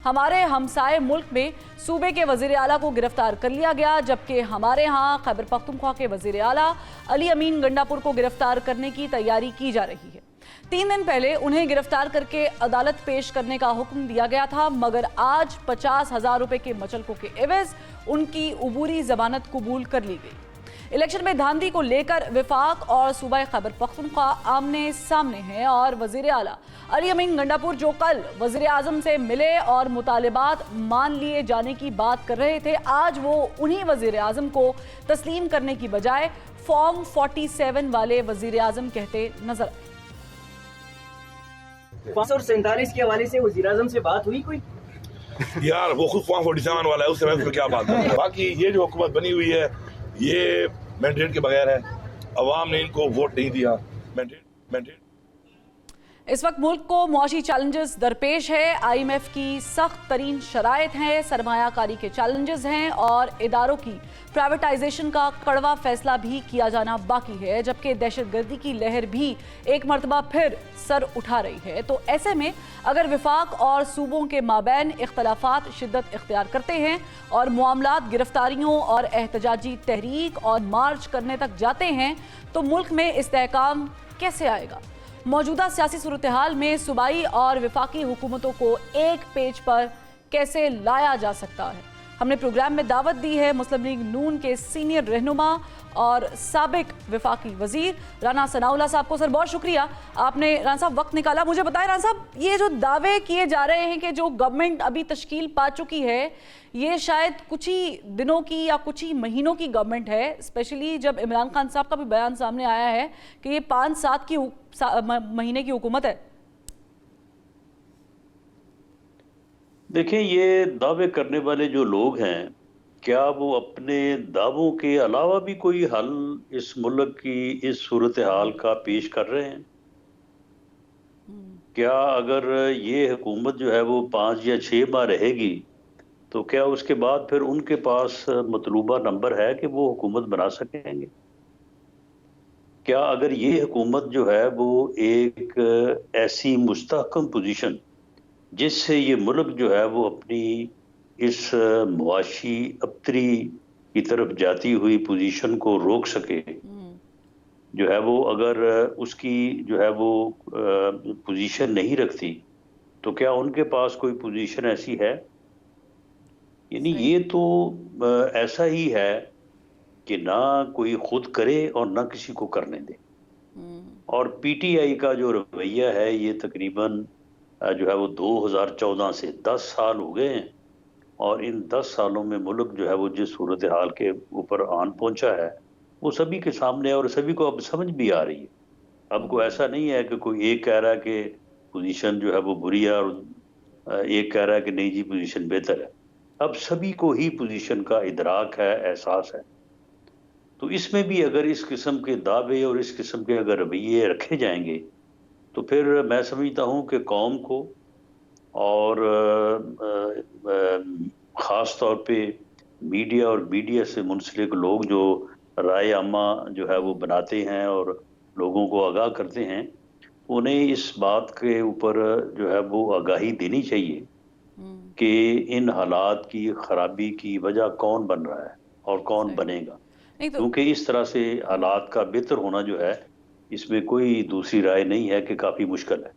हमारे हमसाए मुल्क में सूबे के वजीर आला को गिरफ्तार कर लिया गया, जबकि हमारे यहाँ खैबर पख्तूनख्वा के वजीर आला अली अमीन गंडापुर को गिरफ्तार करने की तैयारी की जा रही है। 3 दिन पहले उन्हें गिरफ्तार करके अदालत पेश करने का हुक्म दिया गया था, मगर आज 50,000 रुपए के मचलकों के एवज उनकी उबूरी जमानत कबूल कर ली गई। इलेक्शन में धांधली को लेकर विफाक और सूबा खैबर पख्तूनख्वा आमने सामने हैं और वजीर आला अली अमीन गंडापुर जो कल वजीर आजम से मिले और मुतालिबात मान लिए जाने की बात कर रहे थे, आज वो उन्हीं वजीर आजम को तस्लीम करने की बजाय फॉर्म 47 वाले वजीर आजम कहते नजर। 547 के हवाले से वजीर आजम से बात हुई कोई? यार वो खुद फॉर्म 47 वाला है, उससे मैं फिर क्या बात करूं। बाकी ये जो हुकूमत बनी हुई है ये मैंडेट के बगैर है, अवाम ने इनको वोट नहीं दिया। मैंडेट इस वक्त मुल्क को मुआशी चैलेंजेस दरपेश है। IMF की सख्त तरीन शराइत हैं, सरमायाकारी के चैलेंजेस हैं और इदारों की प्राइवेटाइजेशन का कड़वा फैसला भी किया जाना बाकी है, जबकि दहशतगर्दी की लहर भी एक मरतबा फिर सर उठा रही है। तो ऐसे में अगर विफाक और सूबों के माबैन इख्तलाफात शिद्दत इख्तियार करते हैं और मामलात गिरफ्तारियों और एहतजाजी तहरीक और मार्च करने तक जाते हैं, तो मुल्क में इस्तेहकाम कैसे आएगा? मौजूदा सियासी सूरत हाल में सूबाई और विफाकी हुकूमतों को एक पेज पर कैसे लाया जा सकता है? हमने प्रोग्राम में दावत दी है मुस्लिम लीग नून के सीनियर रहनुमा और साबिक विफाकी वजीर राना सनाउल्लाह साहब को। सर बहुत शुक्रिया, आपने राना साहब वक्त निकाला। मुझे बताएं राना साहब, ये जो दावे किए जा रहे हैं कि जो गवर्नमेंट अभी तश्कील पा चुकी है ये शायद कुछ ही दिनों की या कुछ ही महीनों की गवर्नमेंट है, स्पेशली जब इमरान खान साहब का भी बयान सामने आया है कि ये 5-7 की महीने की हुकूमत है। देखें, ये दावे करने वाले जो लोग हैं, क्या वो अपने दावों के अलावा भी कोई हल इस मुल्क की इस सूरत हाल का पेश कर रहे हैं? क्या अगर ये हुकूमत जो है वो 5 या 6 माह रहेगी तो क्या उसके बाद फिर उनके पास मतलूबा नंबर है कि वो हुकूमत बना सकेंगे? क्या अगर ये हुकूमत जो है वो एक ऐसी मुस्तहकम पोजीशन जिससे ये मुल्क जो है वो अपनी इस मुआशी अबतरी की तरफ जाती हुई पोजीशन को रोक सके, जो है वो अगर उसकी जो है वो पोजीशन नहीं रखती तो क्या उनके पास कोई पोजीशन ऐसी है? यानी ये तो ऐसा ही है कि ना कोई खुद करे और ना किसी को करने दे। और PTI का जो रवैया है ये तकरीबन जो है वो 2014 से 10 साल हो गए हैं और इन 10 सालों में मुल्क जो है वो जिस सूरत हाल के ऊपर आन पहुंचा है वो सभी के सामने है और सभी को अब समझ भी आ रही है। अब कोई ऐसा नहीं है कि कोई एक कह रहा है कि पोजीशन जो है वो बुरी है और एक कह रहा है कि नहीं जी पोजीशन बेहतर है। अब सभी को ही पोजीशन का इदराक है, एहसास है। तो इसमें भी अगर इस किस्म के दावे और इस किस्म के अगर रवैये रखे जाएंगे तो फिर मैं समझता हूँ कि कौम को और ख़ास तौर पे मीडिया और मीडिया से मुंसलिक लोग जो राय आमा जो है वो बनाते हैं और लोगों को आगाह करते हैं, उन्हें इस बात के ऊपर जो है वो आगाही देनी चाहिए कि इन हालात की खराबी की वजह कौन बन रहा है और कौन बनेगा, क्योंकि इस तरह से हालात का बेहतर होना जो है इसमें कोई दूसरी राय नहीं है कि काफ़ी मुश्किल है।